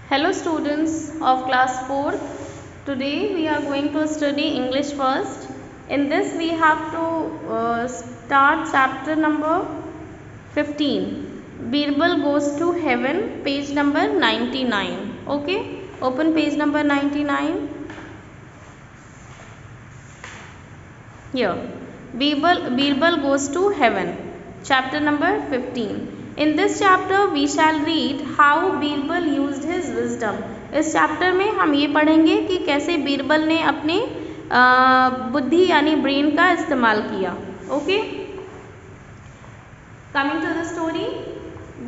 Hello students of class 4th. Today we are going to study English first. In this we have to start chapter number 15. Birbal goes to heaven, page number 99. Okay, open page number 99. Here, Birbal goes to heaven, chapter number 15. In this chapter we shall read how Birbal used his wisdom. इस chapter में हम ये पढ़ेंगे कि कैसे बीरबल ने अपने बुद्धि यानी ब्रेन का इस्तेमाल किया. Okay, coming to the story.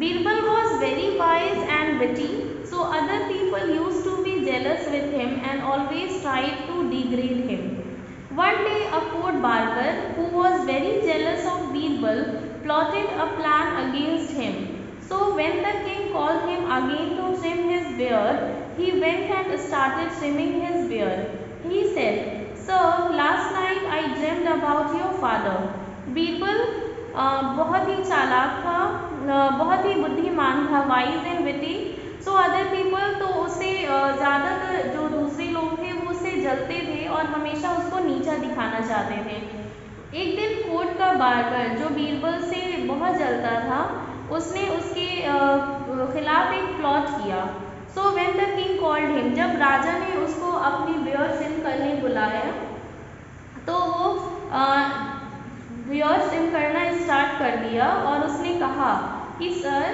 Birbal was very wise and witty, so other people used to be jealous with him and always tried to degrade him. One day a court barber, who was very jealous of Birbal, plotted a plan against him. So when the king called him again to trim his beard, he went and started trimming his beard. He said, "Sir, last night I dreamed about your father." Birbal बहुत ही चालाक था, बहुत ही बुद्धिमान था, wise and witty. So other people तो उससे ज़्यादातर जो दूसरे लोग थे वो उससे जलते थे और हमेशा उसको नीचा दिखाना चाहते थे. एक दिन कोर्ट का बार्बर जो बीरबल से बहुत जलता था, उसने उसके खिलाफ एक प्लॉट किया. So when the king called him, जब राजा ने उसको अपनी बियर्ड ट्रिम करने बुलाया तो वो बियर्ड ट्रिम करना स्टार्ट कर दिया और उसने कहा कि सर,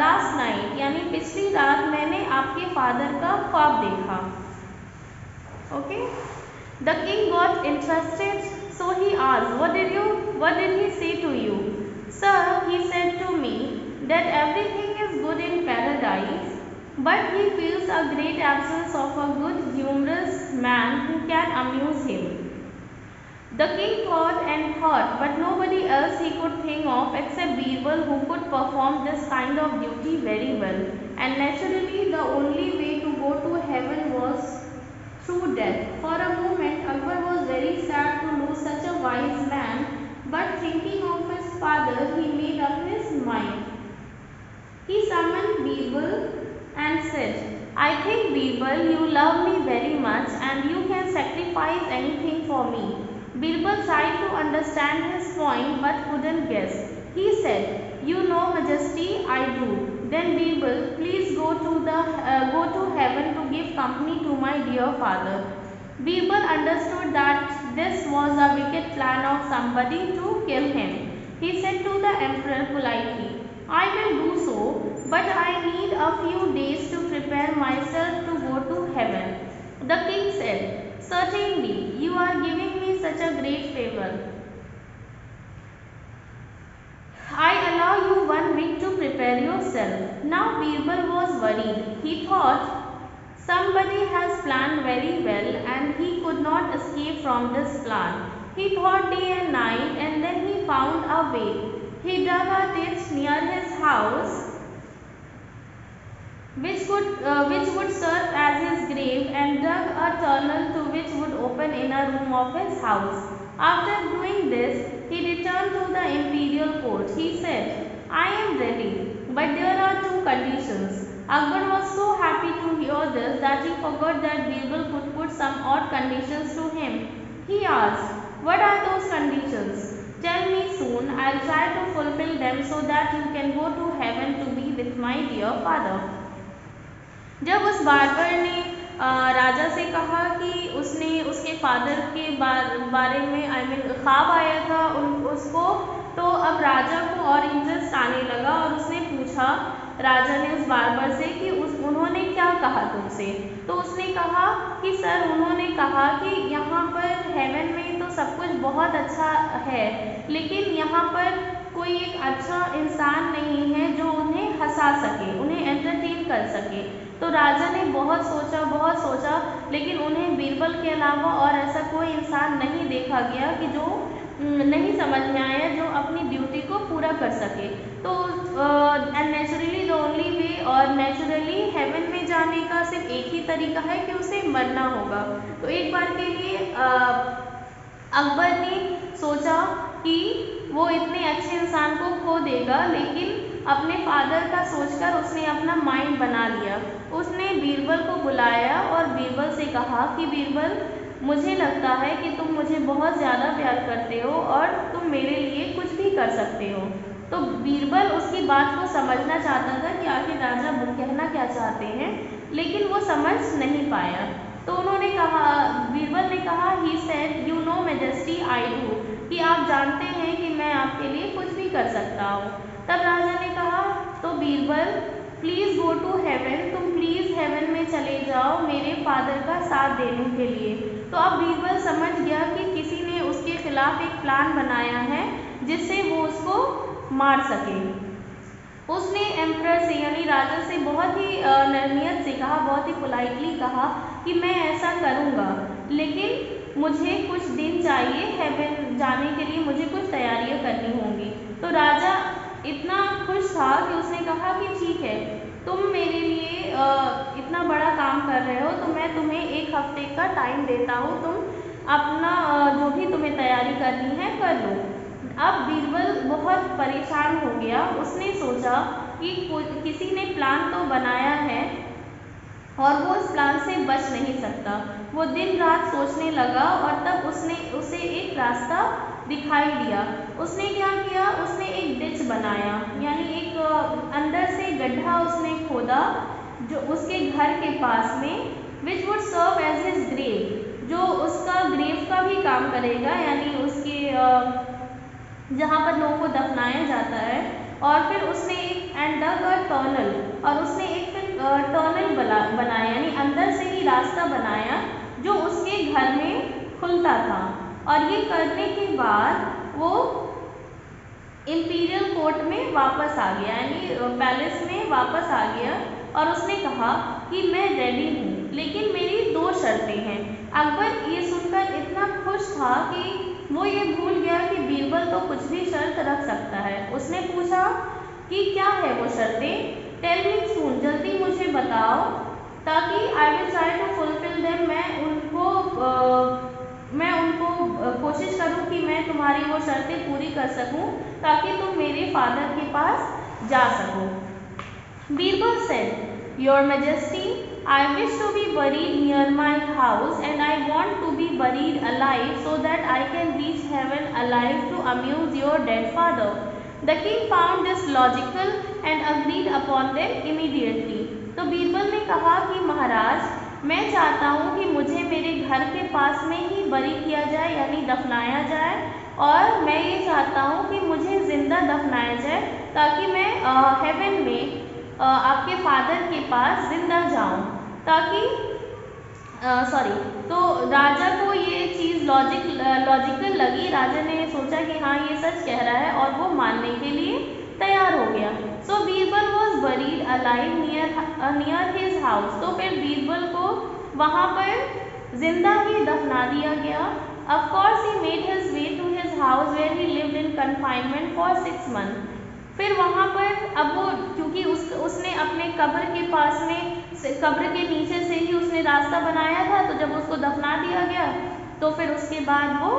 लास्ट नाइट यानी पिछली रात मैंने आपके फादर का ख्वाब देखा. Okay, the king got interested, so he asked, what did he say to you? Sir, he said to me that everything is good in paradise, but he feels a great absence of a good humorous man who can amuse him. The king thought and thought, but nobody else he could think of except Birbal, who could perform this kind of duty very well. And naturally the only way to go to heaven was through death. For a moment Akbar was very sad to lose such a wise man, but thinking of his father he made up his mind. He summoned Birbal and said, "I think, Birbal, you love me very much and you can sacrifice anything for me." Birbal tried to understand his point but couldn't guess. He said, "You know, Majesty, I do." Then Birbal, "Please go to heaven to give company to my dear father." Birbal understood that this was a wicked plan of somebody to kill him. He said to the emperor politely, "I will do so, but I need a few days to prepare myself to go to heaven." The king said, "Certainly, you are giving me such a great favor. I allow you 1 week to prepare yourself." Now Birbal was worried. He thought, somebody has planned very well and he could not escape from this plan. He thought day and night and then he found a way. He dug a ditch near his house which would serve as his grave, and dug a tunnel to which would open in a room of his house. After doing this, he returned to the imperial court. He said, "I am ready, but there are 2 conditions." Akbar was so happy to hear this that he forgot that Birbal could put some odd conditions to him. He asked, "What are those conditions? Tell me soon. I'll try to fulfill them so that you can go to heaven to be with my dear father." जब उस barber ने राजा से कहा कि उसने उसके father के बारे में ख्वाब आया था उसको, तो अब राजा को और इंटरेस्ट आने लगा और उसने पूछा राजा ने उस बार्बर से कि उन्होंने क्या कहा तुमसे. तो उसने कहा कि सर, उन्होंने कहा कि यहाँ पर हेवन में तो सब कुछ बहुत अच्छा है, लेकिन यहाँ पर कोई एक अच्छा इंसान नहीं है जो उन्हें हंसा सके, उन्हें एंटरटेन कर सके. तो राजा ने बहुत सोचा, लेकिन उन्हें बीरबल के अलावा और ऐसा कोई इंसान नहीं देखा गया कि जो नहीं समझ में आया, जो अपनी ड्यूटी को पूरा कर सके. तो and naturally the only way, और नेचुरली हेवन में जाने का सिर्फ एक ही तरीका है कि उसे मरना होगा. तो एक बार के लिए अकबर ने सोचा कि वो इतने अच्छे इंसान को खो देगा, लेकिन अपने फादर का सोचकर उसने अपना माइंड माइंड बना लिया। उसने बीरबल को बुलाया और बीरबल से कहा कि बीरबल, मुझे लगता है कि तुम मुझे बहुत ज़्यादा प्यार करते हो और तुम मेरे लिए कुछ भी कर सकते हो। तो बीरबल उसकी बात को समझना चाहता था कि आखिर राजा कहना क्या चाहते हैं, लेकिन वो समझ नहीं पाया। तो उन्होंने कहा, बीरबल ने कहा, he said, you know majesty I do, कि आप जानते हैं कि मैं आपके लिए कुछ भी कर सकता हूँ। तब राजा ने कहा, तो Birbal please go to heaven, तुम प्लीज़ हेवन में चले जाओ मेरे फादर का साथ देने के लिए। तो अब बीरबल समझ गया कि किसी ने उसके खिलाफ एक प्लान बनाया है जिससे वो उसको मार सके। उसने एम्परर से यानी राजा से बहुत ही नरमियत से कहा, बहुत ही पोलाइटली कहा कि मैं ऐसा करूँगा, लेकिन मुझे कुछ दिन चाहिए हेवन जाने के लिए, मुझे कुछ तैयारियां करनी होंगी। तो राजा इतना खुश था कि उसने कहा कि ठीक है, तुम मेरे लिए इतना बड़ा काम कर रहे हो तो मैं तुम्हें 1 हफ्ते का टाइम देता हूँ, तुम अपना जो भी तुम्हें तैयारी करनी है कर लो। अब बीरबल बहुत परेशान हो गया। उसने सोचा कि किसी ने प्लान तो बनाया है और वो इस प्लान से बच नहीं सकता। वो दिन रात सोचने लगा और तब उसने उसे एक रास्ता दिखाई दिया। उसने क्या किया, उसने एक डिच बनाया, यानी एक अंदर से गड्ढा उसने खोदा जो उसके घर के पास में, which would serve as his grave, जो उसका ग्रेव का भी काम करेगा, यानी उसके जहाँ पर लोगों को दफनाया जाता है। और फिर उसने एक एंड डग अ टनल, और उसने एक फिर टनल बनाया, यानी अंदर से ही रास्ता बनाया जो उसके घर में खुलता था। और ये करने के बाद वो इम्पीरियल कोर्ट में वापस आ गया, यानी पैलेस में वापस आ गया और उसने कहा कि मैं रेडी हूँ, लेकिन मेरी 2 शर्तें हैं। अकबर ये सुनकर इतना खुश था कि वो ये भूल गया कि बीरबल तो कुछ भी शर्त रख सकता है। उसने पूछा कि क्या है वो शर्तें, टेल मी सून, जल्दी मुझे बताओ, ताकि I will try to fulfil them, मैं उनको कोशिश करूं कि मैं तुम्हारी वो शर्तें पूरी कर सकूं ताकि तुम मेरे फादर के पास जा सको। Birbal said, Your Majesty, I wish to be buried near my house and I want to be buried alive so that I can reach heaven alive to amuse your dead father. The king found this logical and agreed upon them immediately. तो बीरबल ने कहा कि महाराज, मैं चाहता हूँ कि मुझे मेरे घर के पास में ही बरी किया जाए, यानी दफनाया जाए, और मैं ये चाहता हूँ कि मुझे ज़िंदा दफनाया जाए ताकि मैं हेवन में आपके फादर के पास जिंदा जाऊं, ताकि तो राजा को ये चीज़ लॉजिकल लगी। राजा ने सोचा कि हाँ ये सच कह रहा है और वो मानने के लिए तैयार हो गया। So Birbal was buried alive near his house. तो फिर बीरबल को वहाँ पर जिंदा ही दफना दिया गया। Of course he made his way to his house where he lived in confinement for 6 months। फिर वहाँ पर अब वो क्योंकि उसने अपने कब्र के पास में, कब्र के नीचे से ही उसने रास्ता बनाया था, तो जब उसको दफना दिया गया तो फिर उसके बाद वो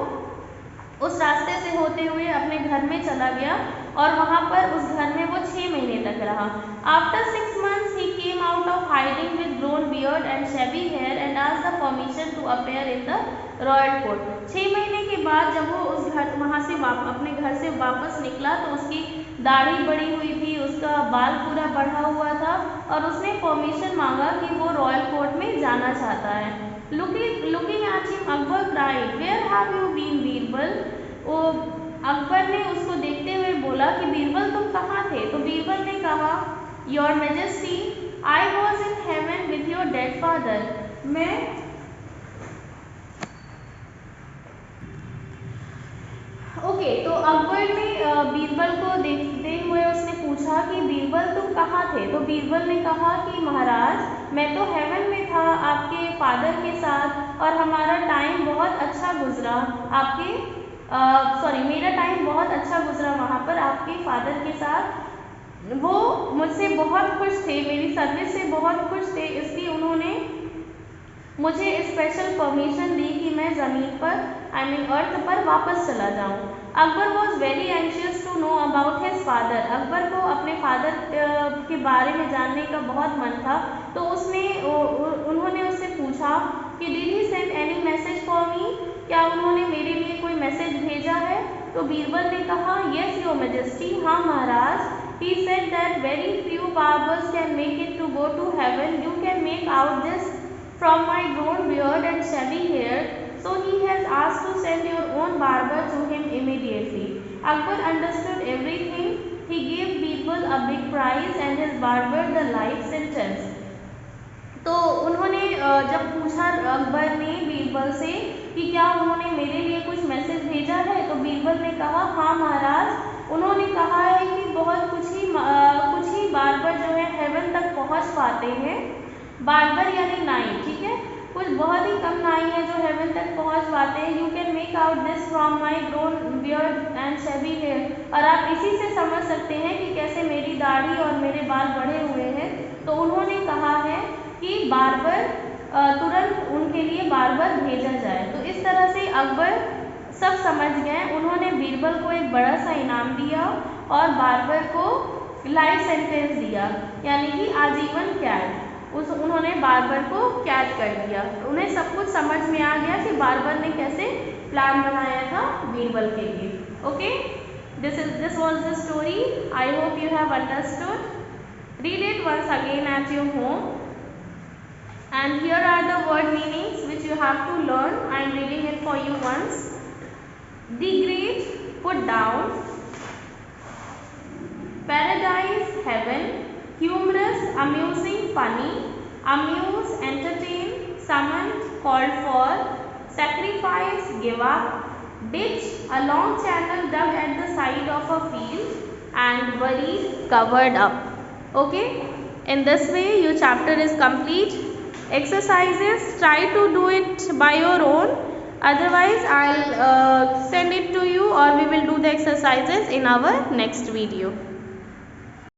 उस रास्ते से होते हुए अपने घर में चला गया और वहाँ पर उस घर में वो 6 महीने तक रहा। After 6 months he came out of hiding with grown beard and shabby hair and asked the permission to appear in the royal court. 6 महीने के बाद जब वो उस घर वहाँ से अपने घर से वापस निकला तो उसकी दाढ़ी बढ़ी हुई थी, उसका बाल पूरा बढ़ा हुआ था और उसने परमिशन मांगा कि वो रॉयल कोर्ट में जाना चाहता है। Looking at him Akbar cried, where have you been Birbal. वो अकबर ने उसको देखते हुए बोला कि बीरबल तुम कहाँ थे। तो बीरबल ने कहा, your majesty, I was in heaven with your dead father. मैं तो अकबर ने बीरबल को देखते हुए उसने पूछा कि बीरबल तुम कहाँ थे। तो बीरबल ने कहा कि महाराज मैं तो हेवन में था आपके फादर के साथ और हमारा टाइम बहुत अच्छा गुजरा, मेरा टाइम बहुत अच्छा गुजरा वहाँ पर आपके फादर के साथ। वो मुझसे बहुत खुश थे, मेरी सर्विस से बहुत खुश थे, इसलिए उन्होंने मुझे स्पेशल परमिशन दी कि मैं ज़मीन पर अर्थ पर वापस चला जाऊं। Akbar was very anxious to know about his father. Akbar को अपने फादर के बारे में जानने का बहुत मन था, तो उन्होंने उससे पूछा कि did he send any message for me? क्या उन्होंने मेरे लिए कोई मैसेज भेजा है? तो बीरबल ने कहा yes your majesty, हाँ महाराज. He said that very few barbers can make it to go to heaven. You can make out this from my grown beard and shabby hair. So he has asked to send your own barber to him immediately. Akbar understood everything. He gave Birbal a big prize and his barber the life sentence. तो उन्होंने जब पूछा अकबर ने बीरबल से कि क्या उन्होंने मेरे लिए कुछ मैसेज भेजा है, तो बीरबल ने कहा हाँ महाराज, उन्होंने कहा है कि बहुत कुछ ही बार्बर जो है हेवन तक पहुंच पाते हैं. बार्बर यानी नाई, ठीक है, कुछ बहुत ही कम नाई है जो हेवन तक पहुंच पाते हैं. You can make out this from my grown beard and shabby hair. और आप इसी से समझ सकते हैं कि कैसे मेरी दाढ़ी और मेरे बाल बढ़े हुए हैं. तो उन्होंने कहा है कि बार्बर तुरंत उनके लिए बार्बर भेजा जाए. तो इस तरह से अकबर सब समझ गए. उन्होंने बीरबल को एक बड़ा सा इनाम दिया और बार्बर को लाइफ सेंटेंस दिया, यानी कि आजीवन कैद. उन्होंने बार्बर को कैद कर दिया. उन्हें सब कुछ समझ में आ गया कि बार्बर ने कैसे प्लान बनाया था बीरबल के लिए. Okay, this was the story. I hope you have understood. Read it once again at your home and here are the word meanings which you have to learn. I am reading it for you once. Degrade, put down. Paradise, heaven. Humorous, amusing, funny. Amuse, entertain. Summon, called for. Sacrifice, give up. Ditch, a long channel dug at the side of a field. And buried, covered up. Okay, in this way your chapter is complete. Exercises, try to do it by your own, otherwise I'll send it to you, or we will do the exercises in our next video.